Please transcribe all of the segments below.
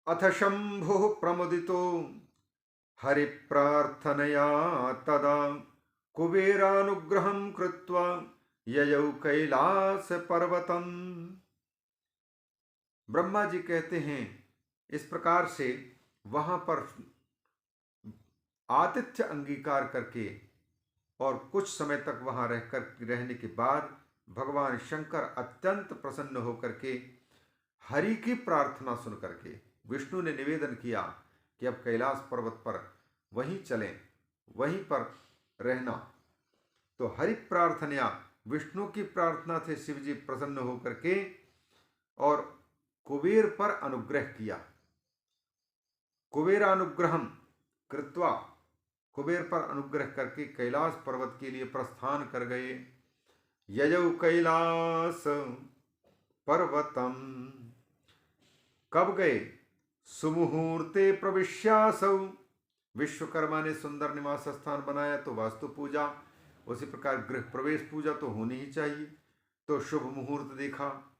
अथ शंभुः प्रमुदितो हरिप्रार्थनया तदा कुबेरानुग्रहं कृत्वा ययौ कैलास पर्वतम। ब्रह्मा जी कहते हैं, इस प्रकार से वहां पर आतिथ्य अंगीकार करके और कुछ समय तक वहां रहने के बाद भगवान शंकर अत्यंत प्रसन्न होकर के हरि की प्रार्थना सुन करके विष्णु ने निवेदन किया कि अब कैलाश पर्वत पर वहीं चलें, वहीं पर रहना। तो हरि प्रार्थना, विष्णु की प्रार्थना से शिवजी प्रसन्न होकर के और कुबेर पर अनुग्रह किया। कुबेरानुग्रहम कृत्वा, कुबेर पर अनुग्रह करके कैलाश पर्वत के लिए प्रस्थान कर गए। ययौ कैलास पर्वतम, कब गए? सुमुहूर्ते प्रविश्यासौ, विश्वकर्मा ने सुंदर निवास स्थान बनाया तो वास्तु पूजा, उसी प्रकार गृह प्रवेश पूजा तो होनी ही चाहिए। तो शुभ मुहूर्त देखा।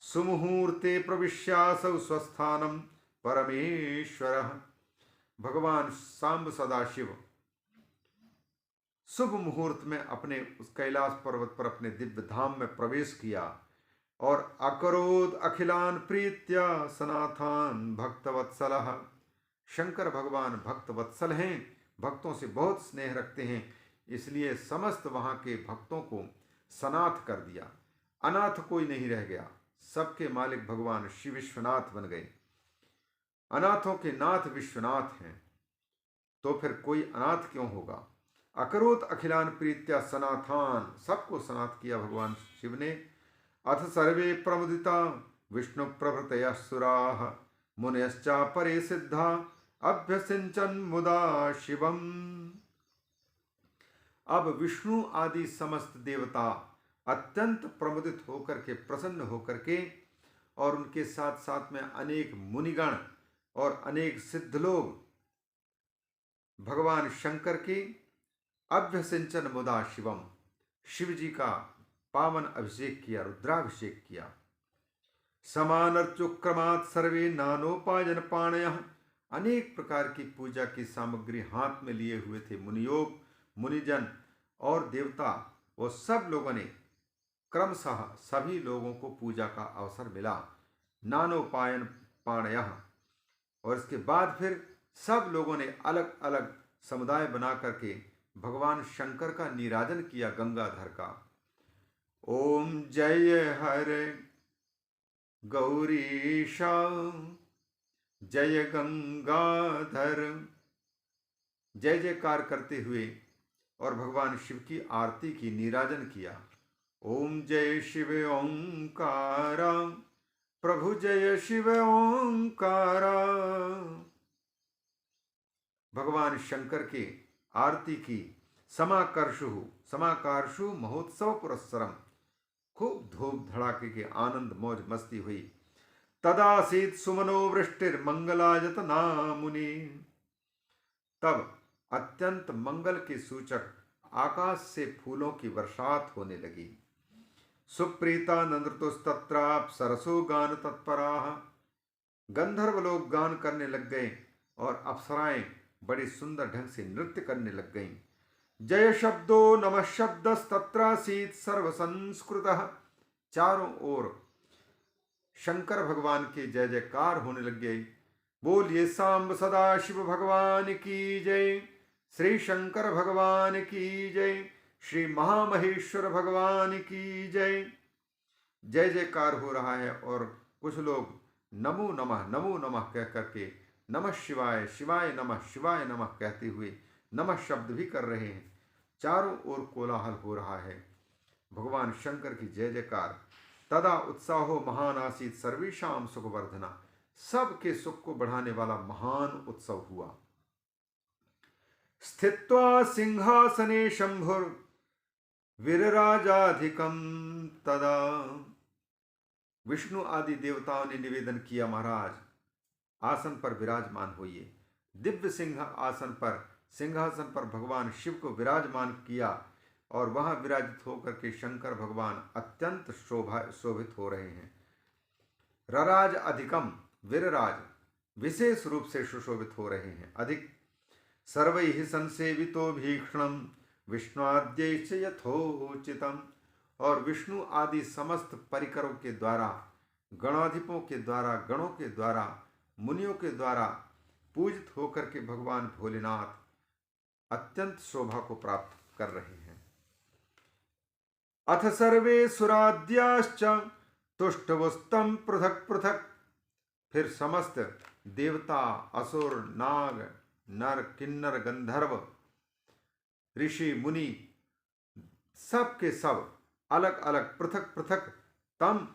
सुमुहूर्ते प्रविश्यासौ स्वस्थानम परमेश्वर, भगवान सांब सदाशिव शुभ मुहूर्त में अपने उस कैलाश पर्वत पर अपने दिव्य धाम में प्रवेश किया और अकरोद अखिलान प्रीत्या सनाथान भक्तवत्सलः, शंकर भगवान भक्तवत्सल हैं, भक्तों से बहुत स्नेह रखते हैं, इसलिए समस्त वहां के भक्तों को सनाथ कर दिया। अनाथ कोई नहीं रह गया, सबके मालिक भगवान शिव विश्वनाथ बन गए। अनाथों के नाथ विश्वनाथ हैं, तो फिर कोई अनाथ क्यों होगा? अकरोत अखिलान प्रीत्या सनाथान, सबको सनाथ किया भगवान शिव ने। अथ सर्वे प्रमुदिता विष्णु प्रभृतयः सुराः मुनयश्चा परे सिद्धा अभ्यसिंचन मुदा शिवम। अब विष्णु आदि समस्त देवता अत्यंत प्रमुदित होकर के, प्रसन्न होकर के, और उनके साथ साथ में अनेक मुनिगण और अनेक सिद्ध लोग भगवान शंकर की अभ्यसिंचन मुदा शिवम, शिव जी का पावन अभिषेक किया, रुद्राभिषेक किया। समानर्चुक्रमात् सर्वे नानोपायन पाणयः, अनेक प्रकार की पूजा की सामग्री हाथ में लिए हुए थे मुनियोग, मुनिजन और देवता। वो सब लोगों ने क्रमशः सभी लोगों को पूजा का अवसर मिला, नानोपायन पाणयः। और इसके बाद फिर सब लोगों ने अलग अलग समुदाय बना करके भगवान शंकर का नीराजन किया गंगाधर का। ओम जय हरे गौरीशा जय गंगाधर, जय जयकार करते हुए और भगवान शिव की आरती की, नीराजन किया। ओम जय शिव ओंकारा, प्रभु जय शिव ओंकारा, भगवान शंकर के आरती की। समाकर्षु महोत्सव पुरस्सरम, खूब धूप धड़ाके के आनंद मौज मस्ती हुई। तदासीत सुमनो वृष्टिर्मंगलायत नामुनि, तब अत्यंत मंगल के सूचक आकाश से फूलों की वर्षात होने लगी। सुप्रीता नंद्रतुस्तत्राप सरसो गान तत्पराः, गंधर्व लोग गान करने लग गए और अप्सराएं बड़ी सुंदर ढंग से नृत्य करने लग गईं। जय शब्दो नमः शब्दस्तत्रासीत् सर्व संस्कृतः, चारों ओर शंकर भगवान के जय जयकार होने लग गए। बोलिए सांब सदा शिव भगवान की जय, श्री शंकर भगवान की जय, श्री महामहेश्वर भगवान की जय। जय जयकार हो रहा है और कुछ लोग नमो नमः कह करके नमः शिवाय शिवाय नमः कहते हुए नमः शब्द भी कर रहे हैं। चारों ओर कोलाहल हो रहा है, भगवान शंकर की जय जयकार। तदा उत्साहो महान आसीत सर्वेशाम सुखवर्धना, सबके सुख को बढ़ाने वाला महान उत्सव हुआ। स्थित्वा सिंहासने शंभुर वीरराजाधिकम तदा, विष्णु आदि देवताओं ने निवेदन किया, महाराज आसन पर विराजमान होइए। दिव्य सिंहासन पर भगवान शिव को विराजमान किया और वहां विराजित होकर के शंकर भगवान अत्यंत शोभित हो रहे हैं। रराज अधिकम, वीरराज विशेष रूप से सुशोभित हो रहे हैं। अधिक सर्वैः संसेवितो भीषणम विष्णुआद्यैश्च यथोचितम, और विष्णु आदि समस्त परिकरों के द्वारा, गणाधिपों के द्वारा, गणों के द्वारा, मुनियों के द्वारा पूजित होकर के भगवान भोलेनाथ अत्यंत शोभा को प्राप्त कर रहे हैं। अथ सर्वे सुराद्याश्च तुष्टवुस्तम पृथक पृथक, फिर समस्त देवता, असुर, नाग, नर, किन्नर, गंधर्व, ऋषि, मुनि सब के सब अलग अलग पृथक पृथक तम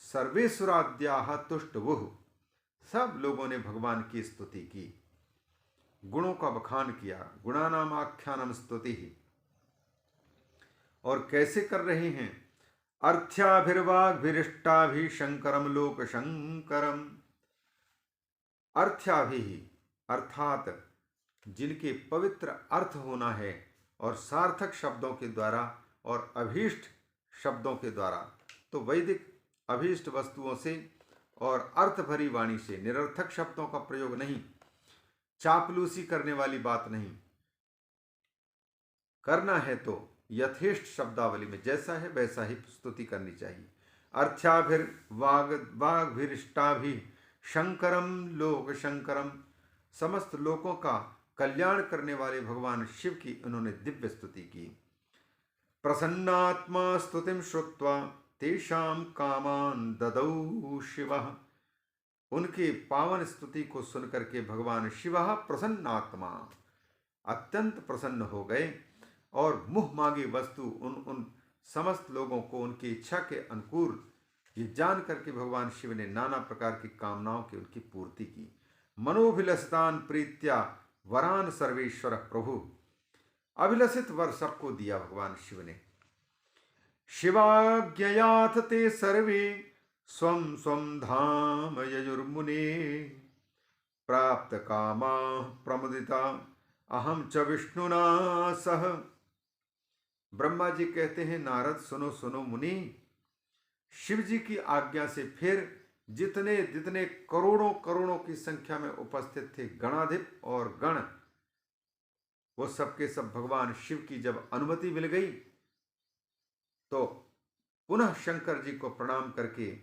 सर्वेसुराद्याः तुष्टवुः, सब लोगों ने भगवान की स्तुति की, गुणों का बखान किया। गुणानाम आख्यानम स्तुति ही। और कैसे कर रहे हैं? अर्थ्याभिर्वाग्भिरिष्टाभि शंकरम लोक शंकरम। अर्थ्याभि अर्थात जिनके पवित्र अर्थ होना है, और सार्थक शब्दों के द्वारा और अभीष्ट शब्दों के द्वारा, तो वैदिक अभीष्ट वस्तुओं से और अर्थ भरी वाणी से, निरर्थक शब्दों का प्रयोग नहीं, चापलूसी करने वाली बात नहीं करना है, तो यथेष्ट शब्दावली में जैसा है वैसा ही स्तुति करनी चाहिए। अर्थ्याभिर्वाग्भिरिष्टाभि शंकरम लोक शंकरम, समस्त लोकों का कल्याण करने वाले भगवान शिव की उन्होंने दिव्य स्तुति की। प्रसन्नात्मा स्तुतिम श्रुत्वा तेषां कामान ददौ शिवः, उनके पावन स्तुति को सुनकर के भगवान शिवः प्रसन्नात्मा, अत्यंत प्रसन्न हो गए, और मुँह मांगी वस्तु उन समस्त लोगों को उनकी इच्छा के अनुकूल ये जान करके भगवान शिव ने नाना प्रकार की कामनाओं की उनकी पूर्ति की। मनोभिलसितान प्रीत्या वरान सर्वेश्वर प्रभु, अभिलषित वर सबको दिया भगवान शिव ने। शिवाज्ञयाथ ते सर्वे स्वं स्वं धाम यजुर्मुने, प्राप्त कामा प्रमुदिता अहम च विष्णुना सह। ब्रह्मा जी कहते हैं, नारद सुनो सुनो मुनि, शिव जी की आज्ञा से फिर जितने जितने करोड़ों करोड़ों की संख्या में उपस्थित थे गणाधिप और गण, वो सबके सब भगवान शिव की जब अनुमति मिल गई तो पुनः शंकर जी को प्रणाम करके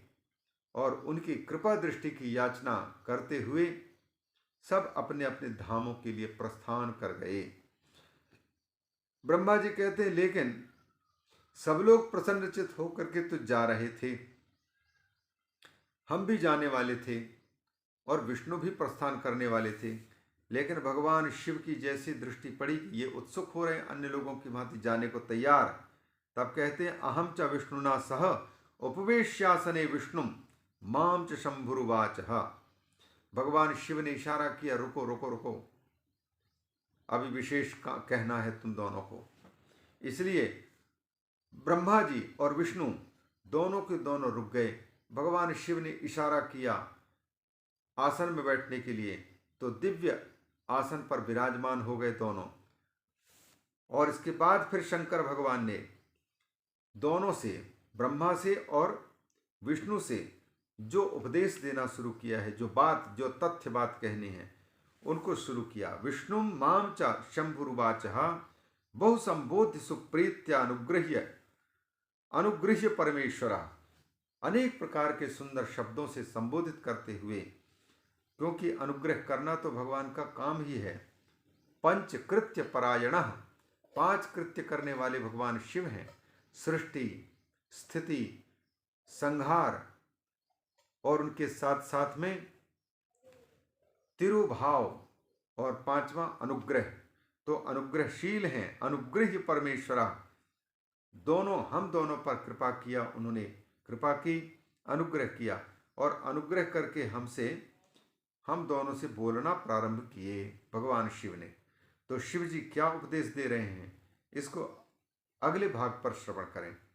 और उनकी कृपा दृष्टि की याचना करते हुए सब अपने अपने धामों के लिए प्रस्थान कर गए। ब्रह्मा जी कहते हैं, लेकिन सब लोग प्रसन्नचित होकर के तो जा रहे थे, हम भी जाने वाले थे और विष्णु भी प्रस्थान करने वाले थे, लेकिन भगवान शिव की जैसी दृष्टि पड़ी कि ये उत्सुक हो रहे हैं अन्य लोगों की भांति जाने को तैयार, तब कहते हैं अहम च विष्णुना सह उपवेश्यासने विष्णुम माम च शंभुरुवाच। भगवान शिव ने इशारा किया, रुको रुको रुको, अभी विशेष कहना है तुम दोनों को। इसलिए ब्रह्मा जी और विष्णु दोनों के दोनों रुक गए। भगवान शिव ने इशारा किया आसन में बैठने के लिए, तो दिव्य आसन पर विराजमान हो गए दोनों। और इसके बाद फिर शंकर भगवान ने दोनों से, ब्रह्मा से और विष्णु से जो उपदेश देना शुरू किया है, जो बात, जो तथ्य बात कहनी है, उनको शुरू किया। विष्णु माम च शंभुरुवाच बहु संबोध्य सुप्रीत्या अनुगृह्य परमेश्वर, अनेक प्रकार के सुंदर शब्दों से संबोधित करते हुए, क्योंकि अनुग्रह करना तो भगवान का काम ही है। पंच कृत्य परायण, पांच कृत्य करने वाले भगवान शिव हैं। सृष्टि, स्थिति, संहार और उनके साथ साथ में तिरुभाव, और पांचवा अनुग्रह। तो अनुग्रहशील हैं, अनुग्रह परमेश्वरा, दोनों हम दोनों पर कृपा किया, उन्होंने कृपा की, अनुग्रह किया, और अनुग्रह करके हमसे, हम दोनों से बोलना प्रारंभ किए भगवान शिव ने। तो शिव जी क्या उपदेश दे रहे हैं, इसको अगले भाग पर श्रवण करें।